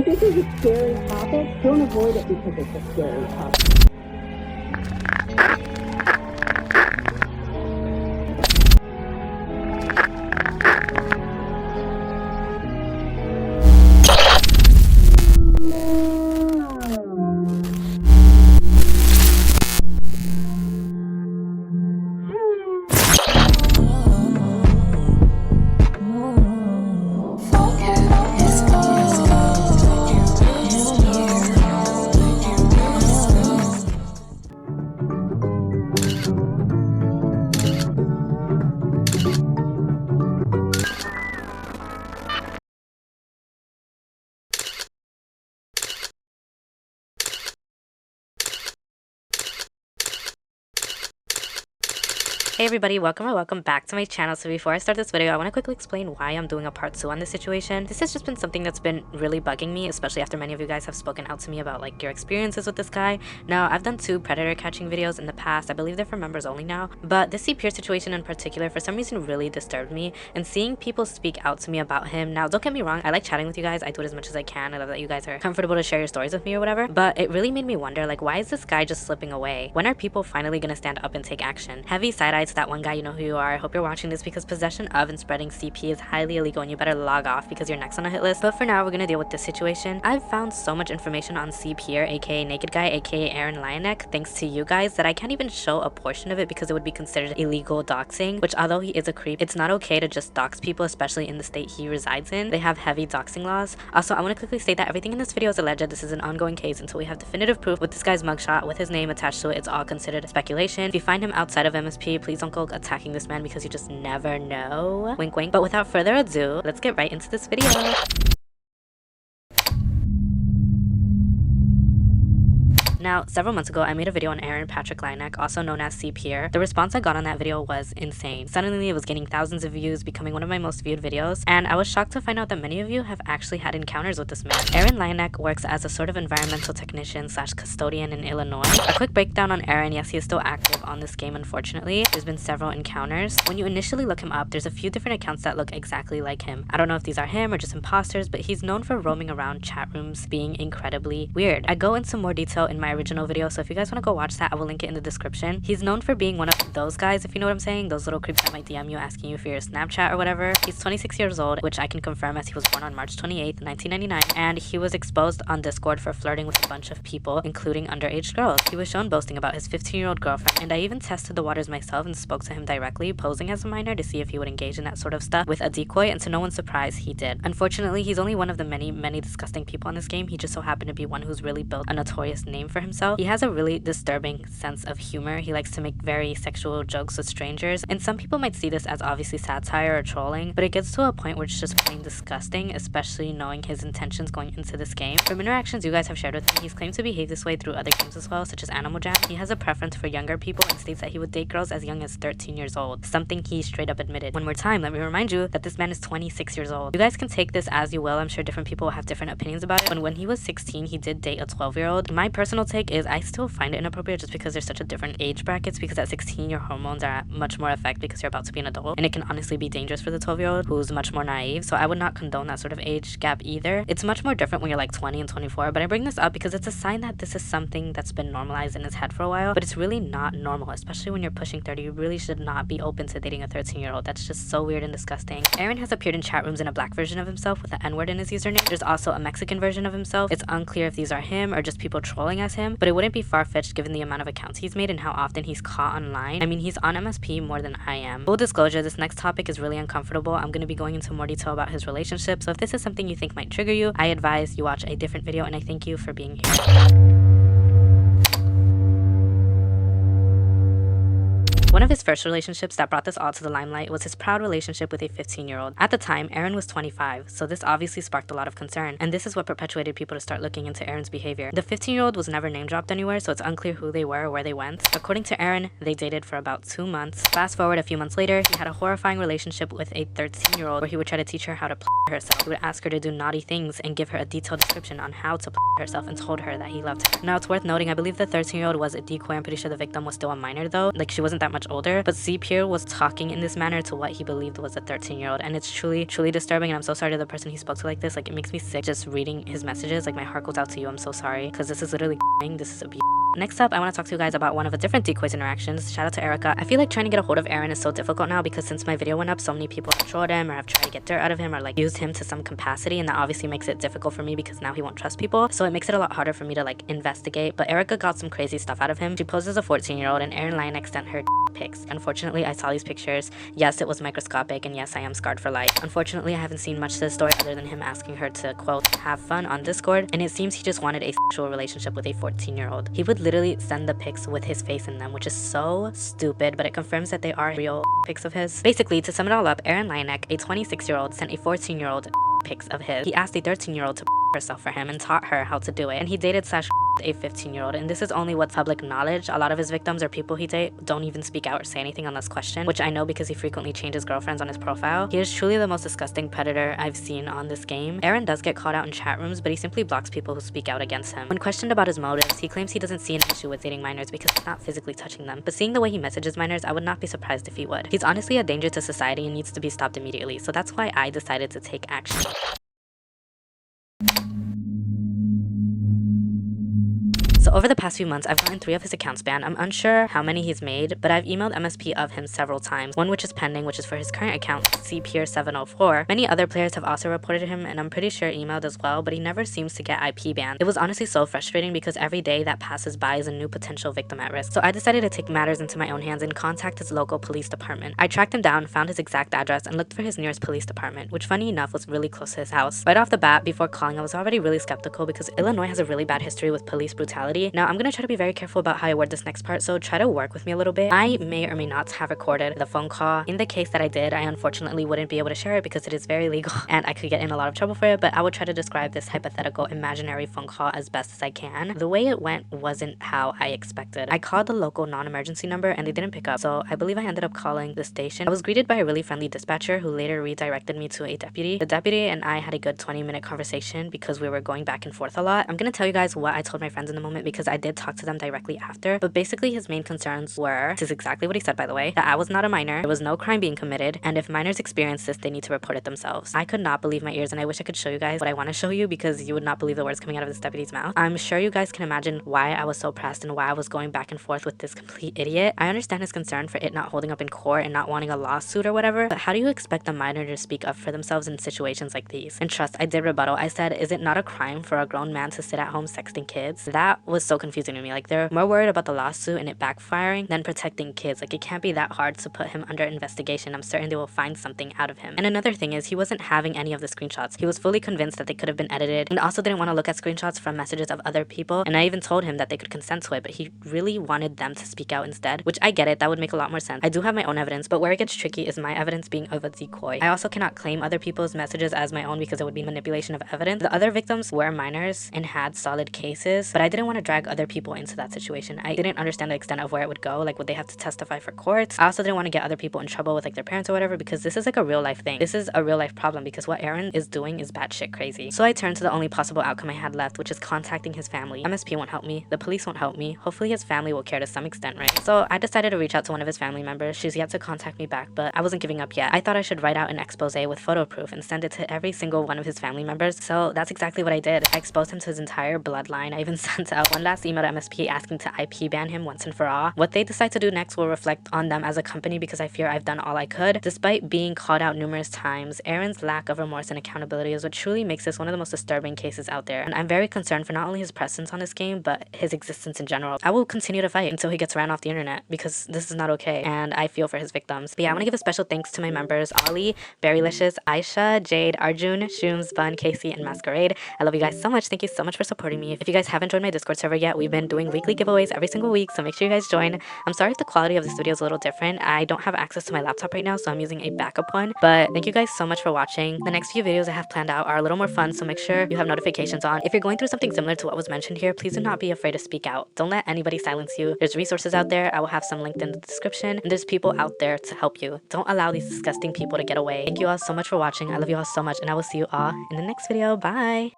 This is a scary topic. Don't avoid it because it's a scary topic. Hey everybody, welcome back to my channel. So before I start this video, I want to quickly explain why I'm doing a part 2 on this situation. This has just been something that's been really bugging me, especially after many of you guys have spoken out to me about like your experiences with this guy. Now, I've done 2 predator catching videos in the past. I believe they're for members only now, but this 𝙎𝙍𝙎 situation in particular for some reason really disturbed me, and seeing people speak out to me about him. Now, don't get me wrong, I like chatting with you guys. I do it as much as I can. I love that you guys are comfortable to share your stories with me or whatever, but it really made me wonder, like, why is this guy just slipping away? When are people finally gonna stand up and take action? Heavy side-eye to that one guy, you know who you are. I hope you're watching this because possession of and spreading CP is highly illegal and you better log off because you're next on a hit list. But for now, we're gonna deal with this situation. I've found so much information on CP here, aka Naked Guy, aka 𝙎𝙺𝙆𝙆𝙀, thanks to you guys, that I can't even show a portion of it because it would be considered illegal doxing, which although he is a creep, it's not okay to just dox people, especially in the state he resides in. They have heavy doxing laws. Also, I want to quickly state that everything in this video is alleged. This is an ongoing case until we have definitive proof with this guy's mugshot with his name attached to it. It's all considered speculation. If you find him outside of MSP, please don't go attacking this man because you just never know. Wink wink. But without further ado, let's get right into this video. Now, several months ago, I made a video on 𝙎𝙺𝙆𝙀𝙎, also known as CP here. The response I got on that video was insane. Suddenly, it was getting thousands of views, becoming one of my most viewed videos, and I was shocked to find out that many of you have actually had encounters with this man. 𝙎𝙺𝙆𝙆𝙀 works as a sort of environmental technician / custodian in Illinois. A quick breakdown on Aaron. Yes, he is still active on this game, unfortunately. There's been several encounters. When you initially look him up, there's a few different accounts that look exactly like him. I don't know if these are him or just imposters, but he's known for roaming around chat rooms being incredibly weird. I go into more detail in my original video, so if you guys want to go watch that, I will link it in the description. He's known for being one of those guys, if you know what I'm saying, those little creeps that might DM you asking you for your Snapchat or whatever. He's 26 years old, which I can confirm as he was born on March 28th, 1999, and he was exposed on Discord for flirting with a bunch of people, including underage girls. He was shown boasting about his 15-year-old girlfriend, and I even tested the waters myself and spoke to him directly, posing as a minor to see if he would engage in that sort of stuff with a decoy, and to no one's surprise, he did. Unfortunately, he's only one of the many disgusting people in this game. He just so happened to be one who's really built a notorious name for himself. He has a really disturbing sense of humor. He likes to make very sexual jokes with strangers, and some people might see this as obviously satire or trolling, but it gets to a point where it's just plain disgusting, especially knowing his intentions going into this game. From interactions you guys have shared with him, he's claimed to behave this way through other games as well, such as Animal Jam. He has a preference for younger people and states that he would date girls as young as 13 years old, something he straight up admitted. One more time, let me remind you that this man is 26 years old. You guys can take this as you will. I'm sure different people will have different opinions about it, but when he was 16, he did date a 12-year-old. My personal take is I still find it inappropriate just because there's such a different age brackets, because at 16 your hormones are at much more effect because you're about to be an adult, and it can honestly be dangerous for the 12-year-old who's much more naive. So I would not condone that sort of age gap either. It's much more different when you're like 20 and 24, but I bring this up because it's a sign that this is something that's been normalized in his head for a while, but it's really not normal, especially when you're pushing 30. You really should not be open to dating a 13-year-old. That's just so weird and disgusting. Aaron has appeared in chat rooms in a black version of himself with the N-word in his username. There's also a Mexican version of himself. It's unclear if these are him or just people trolling as him, but it wouldn't be far-fetched given the amount of accounts he's made and how often he's caught online. I mean, he's on MSP more than I am. Full disclosure, this next topic is really uncomfortable. I'm going to be going into more detail about his relationship, so if this is something you think might trigger you, I advise you watch a different video, and I thank you for being here. One of his first relationships that brought this all to the limelight was his proud relationship with a 15-year-old. At the time, Aaron was 25, so this obviously sparked a lot of concern, and this is what perpetuated people to start looking into Aaron's behavior. The 15-year-old was never name-dropped anywhere, so it's unclear who they were or where they went. According to Aaron, they dated for about 2 months. Fast forward a few months later, he had a horrifying relationship with a 13-year-old where he would try to teach her how to herself. He would ask her to do naughty things and give her a detailed description on how to herself, and told her that he loved her. Now, it's worth noting, I believe the 13-year-old was a decoy. I'm pretty sure the victim was still a minor though. Like, she wasn't that much much older, but 𝙎𝙐𝙎 was talking in this manner to what he believed was a 13-year-old, and it's truly disturbing, and I'm so sorry to the person he spoke to like this. Like, it makes me sick just reading his messages. Like, my heart goes out to you. I'm so sorry, because this is literally this is abuse. Next up, I want to talk to you guys about one of a different 𝙎𝙐𝙎's interactions. Shout out to Erica. I feel like trying to get a hold of Aaron is so difficult now because since my video went up, so many people have trolled him or have tried to get dirt out of him or like used him to some capacity, and that obviously makes it difficult for me because now he won't trust people. So it makes it a lot harder for me to like investigate. But Erica got some crazy stuff out of him. She posed as a 14-year-old and Aaron 𝙈𝙆𝙆 sent her pics. Unfortunately, I saw these pictures. Yes, it was microscopic, and yes, I am scarred for life. Unfortunately, I haven't seen much to the story other than him asking her to, quote, have fun on Discord, and it seems he just wanted a sexual relationship with a 14-year-old. He would literally send the pics with his face in them, which is so stupid, but it confirms that they are real pics of his. Basically, to sum it all up, Aaron 𝙈𝙆𝙆, a 26-year-old, sent a 14-year-old pics of his. He asked a 13-year-old to herself for him and taught her how to do it, and he dated / a 15-year-old, and this is only what's public knowledge. A lot of his victims or people he date don't even speak out or say anything unless questioned, which I know because he frequently changes girlfriends on his profile. He is truly the most disgusting predator I've seen on this game. Aaron does get called out in chat rooms, but he simply blocks people who speak out against him. When questioned about his motives, he claims he doesn't see an issue with dating minors because he's not physically touching them, but seeing the way he messages minors, I would not be surprised if he would. He's honestly a danger to society and needs to be stopped immediately, so that's why I decided to take action. So over the past few months, I've gotten 3 of his accounts banned. I'm unsure how many he's made, but I've emailed MSP of him several times, one which is pending, which is for his current account, 𝙎𝙐𝙎𝙆704. Many other players have also reported him, and I'm pretty sure emailed as well, but he never seems to get IP banned. It was honestly so frustrating because every day that passes by is a new potential victim at risk. So I decided to take matters into my own hands and contact his local police department. I tracked him down, found his exact address, and looked for his nearest police department, which funny enough was really close to his house. Right off the bat, before calling, I was already really skeptical because Illinois has a really bad history with police brutality. Now, I'm gonna try to be very careful about how I word this next part, so try to work with me a little bit. I may or may not have recorded the phone call. In the case that I did, I unfortunately wouldn't be able to share it because it is very legal and I could get in a lot of trouble for it, but I would try to describe this hypothetical imaginary phone call as best as I can. The way it went wasn't how I expected. I called the local non-emergency number and they didn't pick up, so I believe I ended up calling the station. I was greeted by a really friendly dispatcher who later redirected me to a deputy. The deputy and I had a good 20-minute conversation because we were going back and forth a lot. I'm gonna tell you guys what I told my friends in the moment because I did talk to them directly after, but basically his main concerns were, this is exactly what he said by the way, that I was not a minor, there was no crime being committed, and if minors experience this, they need to report it themselves. I could not believe my ears, and I wish I could show you guys what I want to show you because you would not believe the words coming out of this deputy's mouth. I'm sure you guys can imagine why I was so pressed and why I was going back and forth with this complete idiot. I understand his concern for it not holding up in court and not wanting a lawsuit or whatever, but how do you expect a minor to speak up for themselves in situations like these? And trust, I did rebuttal. I said, is it not a crime for a grown man to sit at home sexting kids? That was so confusing to me. Like, they're more worried about the lawsuit and it backfiring than protecting kids. Like, it can't be that hard to put him under investigation. I'm certain they will find something out of him. And another thing is, he wasn't having any of the screenshots. He was fully convinced that they could have been edited and also didn't want to look at screenshots from messages of other people. And I even told him that they could consent to it, but he really wanted them to speak out instead, which I get it. That would make a lot more sense. I do have my own evidence, but where it gets tricky is my evidence being of a decoy. I also cannot claim other people's messages as my own because it would be manipulation of evidence. The other victims were minors and had solid cases, but I didn't want to drag other people into that situation. I didn't understand the extent of where it would go. Like, would they have to testify for courts? I also didn't want to get other people in trouble with like their parents or whatever because this is like a real life thing. This is a real life problem because what Aaron is doing is batshit crazy. So I turned to the only possible outcome I had left, which is contacting his family. MSP won't help me. The police won't help me. Hopefully his family will care to some extent, right? So I decided to reach out to one of his family members. She's yet to contact me back, but I wasn't giving up yet. I thought I should write out an expose with photo proof and send it to every single one of his family members. So that's exactly what I did. I exposed him to his entire bloodline. I even sent out one last email to MSP asking to IP ban him once and for all. What they decide to do next will reflect on them as a company because I fear I've done all I could. Despite being called out numerous times, Aaron's lack of remorse and accountability is what truly makes this one of the most disturbing cases out there. And I'm very concerned for not only his presence on this game, but his existence in general. I will continue to fight until he gets ran off the internet because this is not okay. And I feel for his victims. But yeah, I want to give a special thanks to my members, Ollie, Berrylicious, Aisha, Jade, Arjun, Shooms, Bun, Casey, and Masquerade. I love you guys so much. Thank you so much for supporting me. If you guys haven't joined my Discord server yet, we've been doing weekly giveaways every single week, so make sure you guys join. I'm sorry if the quality of this video is a little different. I don't have access to my laptop right now, so I'm using a backup one. But thank you guys so much for watching. The next few videos I have planned out are a little more fun, so make sure you have notifications on. If you're going through something similar to what was mentioned here, please do not be afraid to speak out. Don't let anybody silence you. There's resources out there. I will have some linked in the description, and there's people out there to help you. Don't allow these disgusting people to get away. Thank you all so much for watching. I love you all so much, and I will see you all in the next video. Bye!